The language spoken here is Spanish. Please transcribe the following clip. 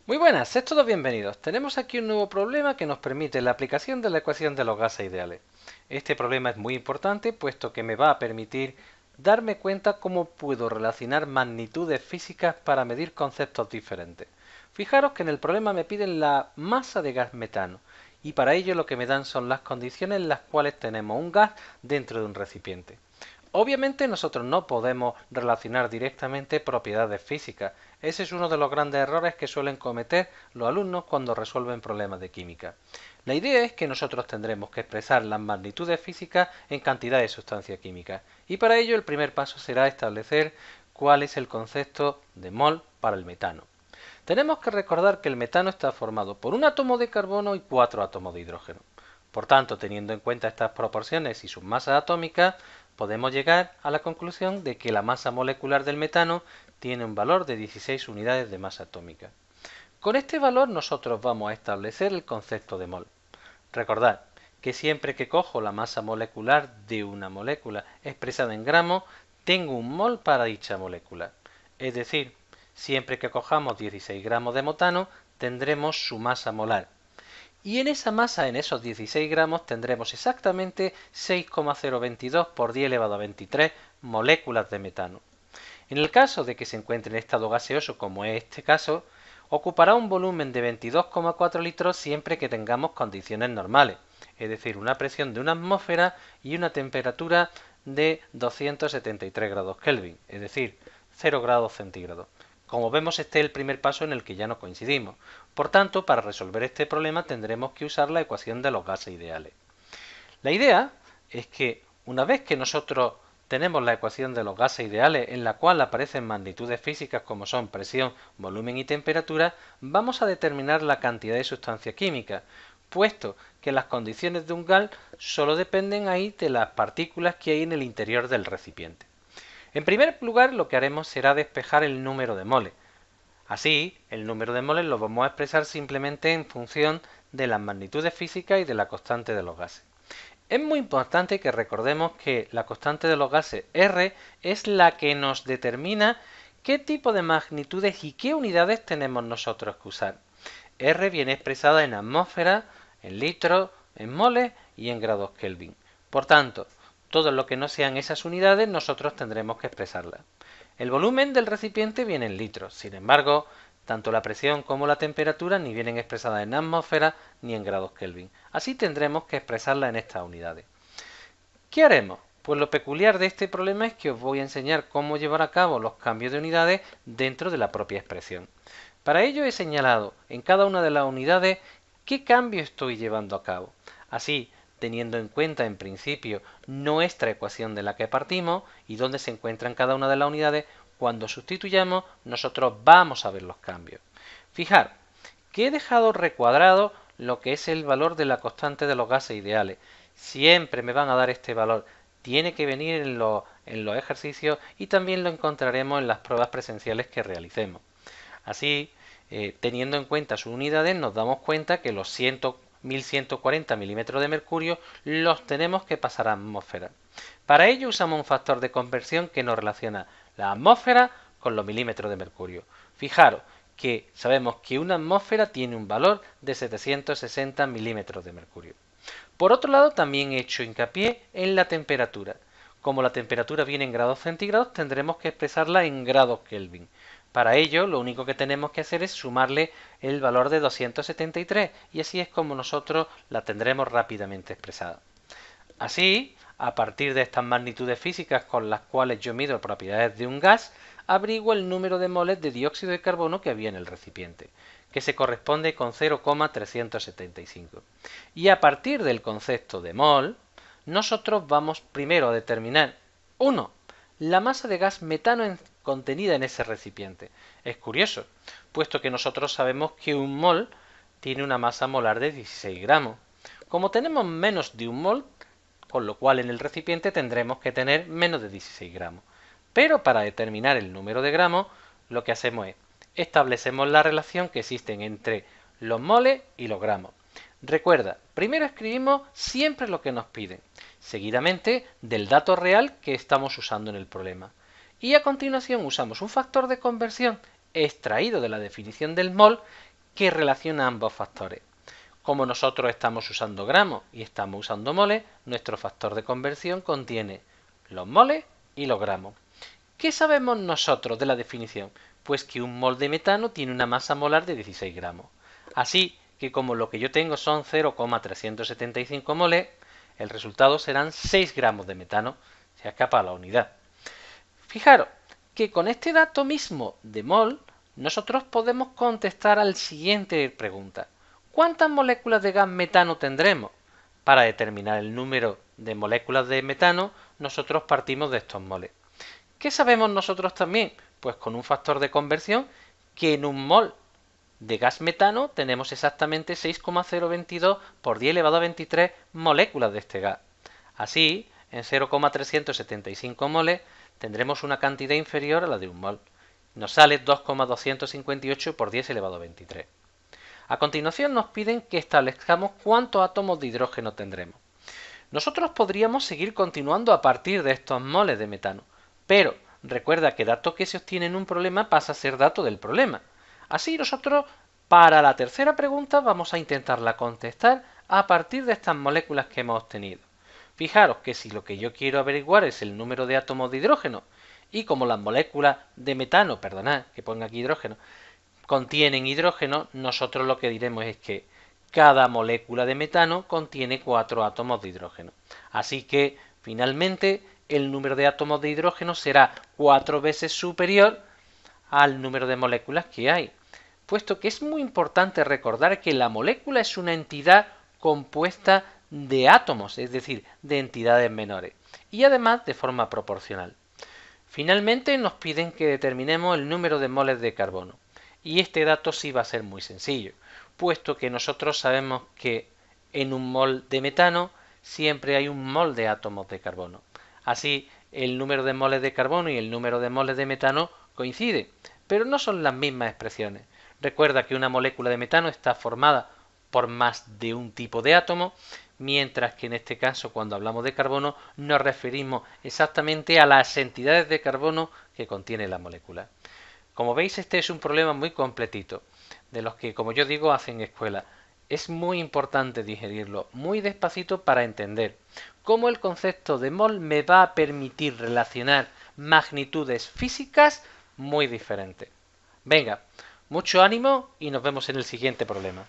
Muy buenas, sed todos bienvenidos. Tenemos aquí un nuevo problema que nos permite la aplicación de la ecuación de los gases ideales. Este problema es muy importante puesto que me va a permitir darme cuenta cómo puedo relacionar magnitudes físicas para medir conceptos diferentes. Fijaros que en el problema me piden la masa de gas metano y para ello lo que me dan son las condiciones en las cuales tenemos un gas dentro de un recipiente. Obviamente nosotros no podemos relacionar directamente propiedades físicas. Ese es uno de los grandes errores que suelen cometer los alumnos cuando resuelven problemas de química. La idea es que nosotros tendremos que expresar las magnitudes físicas en cantidad de sustancia química. Y para ello el primer paso será establecer cuál es el concepto de mol para el metano. Tenemos que recordar que el metano está formado por un átomo de carbono y 4 átomos de hidrógeno. Por tanto, teniendo en cuenta estas proporciones y sus masas atómicas, podemos llegar a la conclusión de que la masa molecular del metano tiene un valor de 16 unidades de masa atómica. Con este valor nosotros vamos a establecer el concepto de mol. Recordad que siempre que cojo la masa molecular de una molécula expresada en gramos, tengo un mol para dicha molécula. Es decir, siempre que cojamos 16 gramos de metano, tendremos su masa molar. Y en esa masa, en esos 16 gramos, tendremos exactamente 6,022 por 10 elevado a 23 moléculas de metano. En el caso de que se encuentre en estado gaseoso, como es este caso, ocupará un volumen de 22,4 litros siempre que tengamos condiciones normales, es decir, una presión de una atmósfera y una temperatura de 273 grados Kelvin, es decir, 0 grados centígrados. Como vemos, este es el primer paso en el que ya no coincidimos. Por tanto, para resolver este problema tendremos que usar la ecuación de los gases ideales. La idea es que una vez que nosotros tenemos la ecuación de los gases ideales en la cual aparecen magnitudes físicas como son presión, volumen y temperatura, vamos a determinar la cantidad de sustancia química, puesto que las condiciones de un gas solo dependen ahí de las partículas que hay en el interior del recipiente. En primer lugar, lo que haremos será despejar el número de moles. Así, el número de moles lo vamos a expresar simplemente en función de las magnitudes físicas y de la constante de los gases. Es muy importante que recordemos que la constante de los gases R es la que nos determina qué tipo de magnitudes y qué unidades tenemos nosotros que usar. R viene expresada en atmósfera, en litros, en moles y en grados Kelvin. Por tanto, todo lo que no sean esas unidades nosotros tendremos que expresarlas. El volumen del recipiente viene en litros, sin embargo, tanto la presión como la temperatura ni vienen expresadas en atmósfera ni en grados Kelvin. Así tendremos que expresarlas en estas unidades. ¿Qué haremos? Pues lo peculiar de este problema es que os voy a enseñar cómo llevar a cabo los cambios de unidades dentro de la propia expresión. Para ello he señalado en cada una de las unidades qué cambio estoy llevando a cabo. Así, teniendo en cuenta en principio nuestra ecuación de la que partimos y dónde se encuentran cada una de las unidades, cuando sustituyamos nosotros vamos a ver los cambios. Fijar que he dejado recuadrado lo que es el valor de la constante de los gases ideales. Siempre me van a dar este valor. Tiene que venir en los ejercicios y también lo encontraremos en las pruebas presenciales que realicemos. Así, teniendo en cuenta sus unidades, nos damos cuenta que los 1140 milímetros de mercurio los tenemos que pasar a atmósfera. Para ello usamos un factor de conversión que nos relaciona la atmósfera con los milímetros de mercurio. Fijaros que sabemos que una atmósfera tiene un valor de 760 milímetros de mercurio. Por otro lado, también he hecho hincapié en la temperatura. Como la temperatura viene en grados centígrados, tendremos que expresarla en grados Kelvin. Para ello, lo único que tenemos que hacer es sumarle el valor de 273 y así es como nosotros la tendremos rápidamente expresada. Así, a partir de estas magnitudes físicas con las cuales yo mido propiedades de un gas, averiguo el número de moles de dióxido de carbono que había en el recipiente, que se corresponde con 0,375. Y a partir del concepto de mol, nosotros vamos primero a determinar 1. La masa de gas metano contenida en ese recipiente. Es curioso, puesto que nosotros sabemos que un mol tiene una masa molar de 16 gramos. Como tenemos menos de un mol, con lo cual en el recipiente tendremos que tener menos de 16 gramos. Pero para determinar el número de gramos, lo que hacemos es establecemos la relación que existen entre los moles y los gramos. Recuerda, primero escribimos siempre lo que nos piden, seguidamente del dato real que estamos usando en el problema. Y a continuación usamos un factor de conversión extraído de la definición del mol que relaciona ambos factores. Como nosotros estamos usando gramos y estamos usando moles, nuestro factor de conversión contiene los moles y los gramos. ¿Qué sabemos nosotros de la definición? Pues que un mol de metano tiene una masa molar de 16 gramos. Así que como lo que yo tengo son 0,375 moles, el resultado serán 6 gramos de metano. Se escapa la unidad. Fijaros que con este dato mismo de mol, nosotros podemos contestar al siguiente pregunta. ¿Cuántas moléculas de gas metano tendremos? Para determinar el número de moléculas de metano, nosotros partimos de estos moles. ¿Qué sabemos nosotros también? Pues con un factor de conversión que en un mol de gas metano tenemos exactamente 6,022 por 10 elevado a 23 moléculas de este gas. Así, en 0,375 moles tendremos una cantidad inferior a la de un mol. Nos sale 2,258 por 10 elevado a 23. A continuación nos piden que establezcamos cuántos átomos de hidrógeno tendremos. Nosotros podríamos seguir continuando a partir de estos moles de metano, pero recuerda que dato que se obtiene en un problema pasa a ser dato del problema. Así nosotros, para la tercera pregunta, vamos a intentarla contestar a partir de estas moléculas que hemos obtenido. Fijaros que si lo que yo quiero averiguar es el número de átomos de hidrógeno, y como las moléculas de metano, perdonad que ponga aquí hidrógeno, contienen hidrógeno, nosotros lo que diremos es que cada molécula de metano contiene 4 átomos de hidrógeno. Así que, finalmente, el número de átomos de hidrógeno será 4 veces superior al número de moléculas que hay, puesto que es muy importante recordar que la molécula es una entidad compuesta de átomos, es decir, de entidades menores, y además de forma proporcional. Finalmente nos piden que determinemos el número de moles de carbono, y este dato sí va a ser muy sencillo, puesto que nosotros sabemos que en un mol de metano siempre hay un mol de átomos de carbono. Así, el número de moles de carbono y el número de moles de metano coinciden, pero no son las mismas expresiones. Recuerda que una molécula de metano está formada por más de un tipo de átomo, mientras que en este caso, cuando hablamos de carbono, nos referimos exactamente a las entidades de carbono que contiene la molécula. Como veis, este es un problema muy completito, de los que, como yo digo, hacen escuela. Es muy importante digerirlo muy despacito para entender cómo el concepto de mol me va a permitir relacionar magnitudes físicas muy diferentes. Venga, mucho ánimo y nos vemos en el siguiente problema.